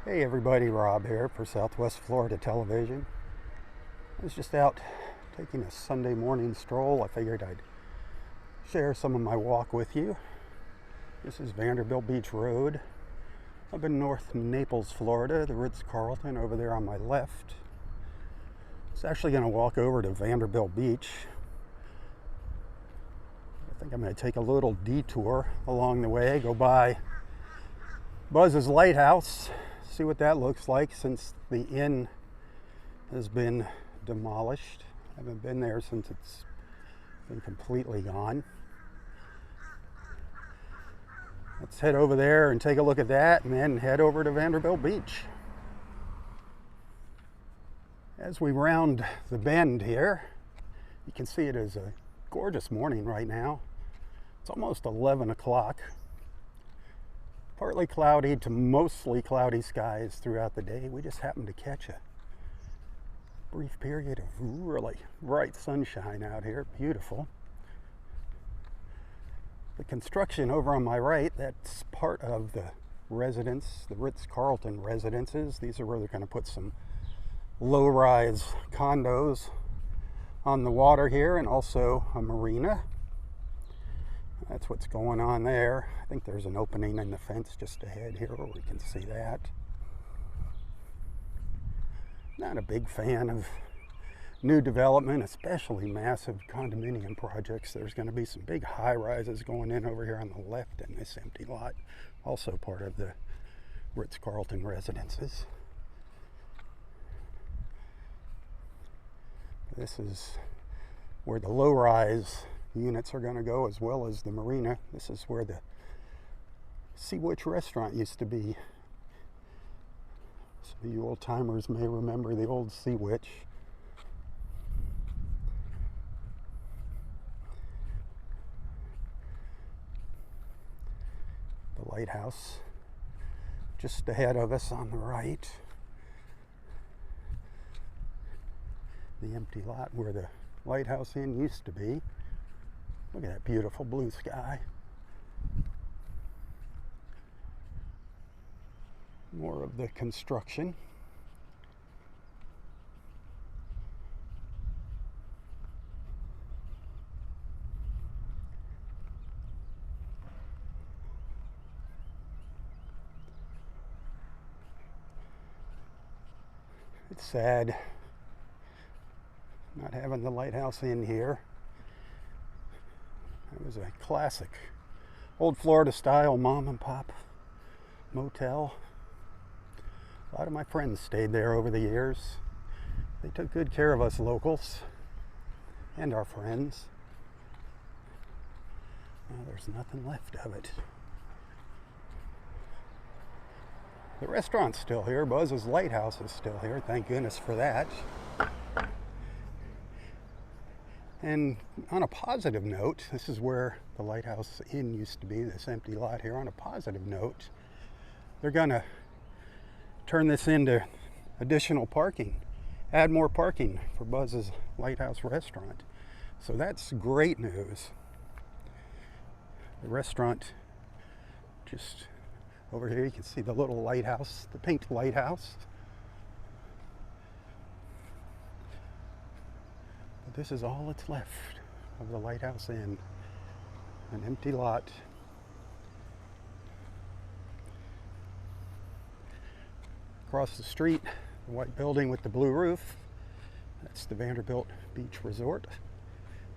Hey everybody, Rob here for Southwest Florida Television. I was just out taking a Sunday morning stroll. I figured I'd share some of my walk with you. This is Vanderbilt Beach Road up in North Naples, Florida, the Ritz-Carlton over there on my left. I was actually going to walk over to Vanderbilt Beach. I think I'm going to take a little detour along the way, go by Buzz's Lighthouse, see what that looks like since the inn has been demolished. I haven't been there since it's been completely gone. Let's head over there and take a look at that and then head over to Vanderbilt Beach. As we round the bend here, you can see it is a gorgeous morning right now. It's almost 11 o'clock. Partly cloudy to mostly cloudy skies throughout the day. We just happened to catch a brief period of really bright sunshine out here. Beautiful. The construction over on my right, that's part of the residence, the Ritz-Carlton Residences. These are where they're going to put some low-rise condos on the water here and also a marina. That's what's going on there. I think there's an opening in the fence just ahead here where we can see that. Not a big fan of new development, especially massive condominium projects. There's going to be some big high-rises going in over here on the left in this empty lot, also part of the Ritz-Carlton Residences. This is where the low-rise units are going to go, as well as the marina. This is where the Sea Witch restaurant used to be. Some of you old timers may remember the old Sea Witch. The lighthouse just ahead of us on the right. The empty lot where the Lighthouse Inn used to be. Look at that beautiful blue sky. More of the construction. It's sad not having the Lighthouse Inn here. It was a classic old Florida style mom and pop motel. A lot of my friends stayed there over the years. They took good care of us locals and our friends. Now there's nothing left of it. The restaurant's still here. Buzz's Lighthouse is still here. Thank goodness for that. And on a positive note, this is where the Lighthouse Inn used to be, this empty lot here. On a positive note, they're going to turn this into additional parking, add more parking for Buzz's Lighthouse restaurant. So that's great news. The restaurant, just over here, you can see the little lighthouse, the pink lighthouse. But this is all that's left of the Lighthouse Inn, an empty lot. Across the street, the white building with the blue roof, that's the Vanderbilt Beach Resort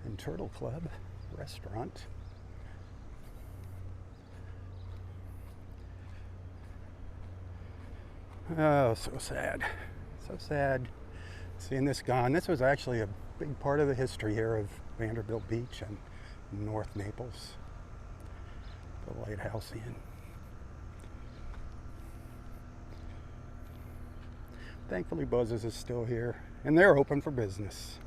and Turtle Club restaurant. Oh, so sad. So sad seeing this gone. This was actually a big part of the history here of Vanderbilt Beach and North Naples, the Lighthouse Inn. Thankfully, Buzz's is still here, and they're open for business.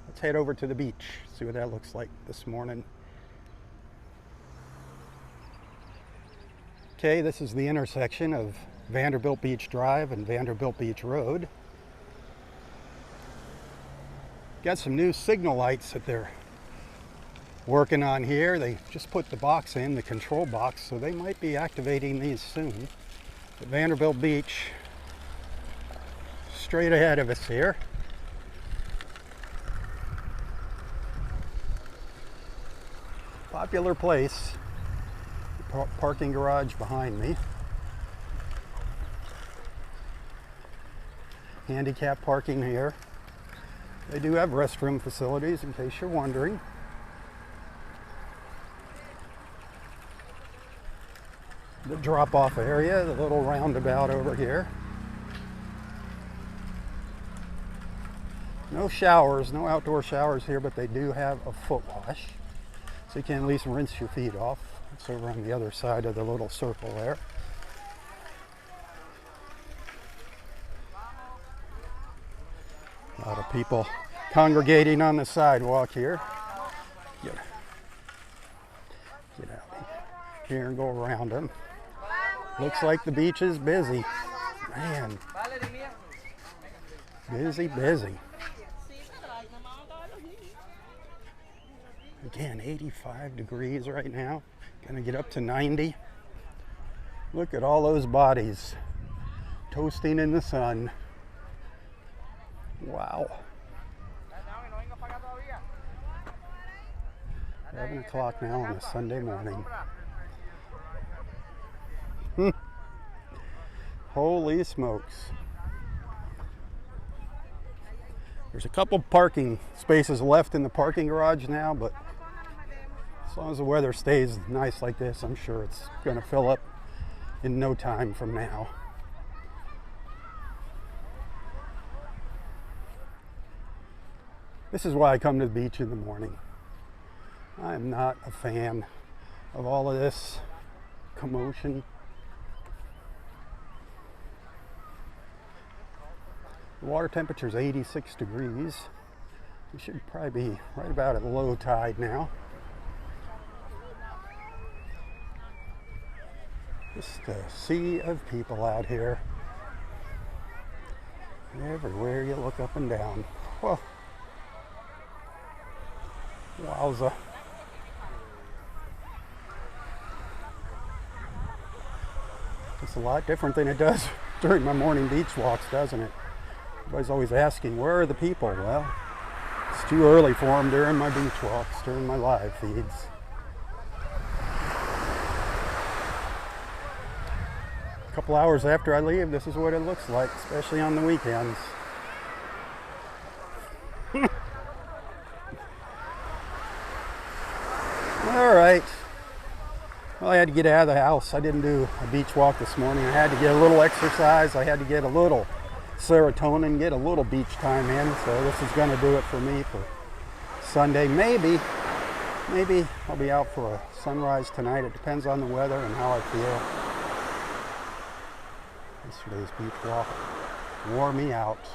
Let's head over to the beach, see what that looks like this morning. Okay, this is the intersection of Vanderbilt Beach Drive and Vanderbilt Beach Road. Got some new signal lights that they're working on here. They just put the box in, the control box, so they might be activating these soon. at Vanderbilt Beach, straight ahead of us here. Popular place. Parking garage behind me. Handicap parking here. They do have restroom facilities, in case you're wondering. The drop-off area, the little roundabout over here. No showers, no outdoor showers here, but they do have a foot wash, so you can at least rinse your feet off. It's over on the other side of the little circle there. A lot of people congregating on the sidewalk here. Get out here and go around them. Looks like the beach is busy. Man, busy, busy. Again, 85 degrees right now. Gonna get up to 90. Look at all those bodies toasting in the sun. Wow. 11 o'clock now on a Sunday morning. Holy smokes. There's a couple parking spaces left in the parking garage now, but as long as the weather stays nice like this, I'm sure it's going to fill up in no time from now. This is why I come to the beach in the morning. I am not a fan of all of this commotion. The water temperature is 86 degrees. We should probably be right about at low tide now. Just a sea of people out here. Everywhere you look up and down. Whoa. Wowza. It's a lot different than it does during my morning beach walks, doesn't it? Everybody's always asking, where are the people? Well, it's too early for them during my beach walks, during my live feeds. A couple hours after I leave, this is what it looks like, especially on the weekends. All right. Well, I had to get out of the house. I didn't do a beach walk this morning. I had to get a little exercise. I had to get a little serotonin, get a little beach time in. So this is going to do it for me for Sunday. Maybe I'll be out for a sunrise tonight. It depends on the weather and how I feel. Yesterday's beach walk wore me out.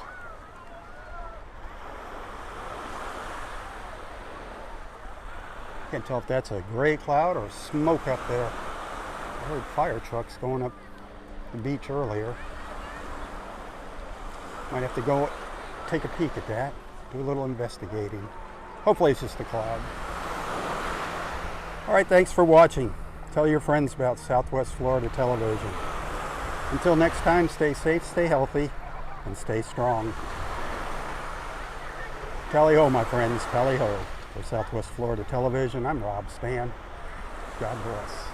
Can't tell if that's a gray cloud or smoke up there. I heard fire trucks going up the beach earlier. Might have to go take a peek at that, do a little investigating. Hopefully it's just a cloud. All right, thanks for watching. Tell your friends about Southwest Florida Television. Until next time, stay safe, stay healthy, and stay strong. Tally-ho, my friends, tally-ho. For Southwest Florida Television, I'm Robb Stan. God bless.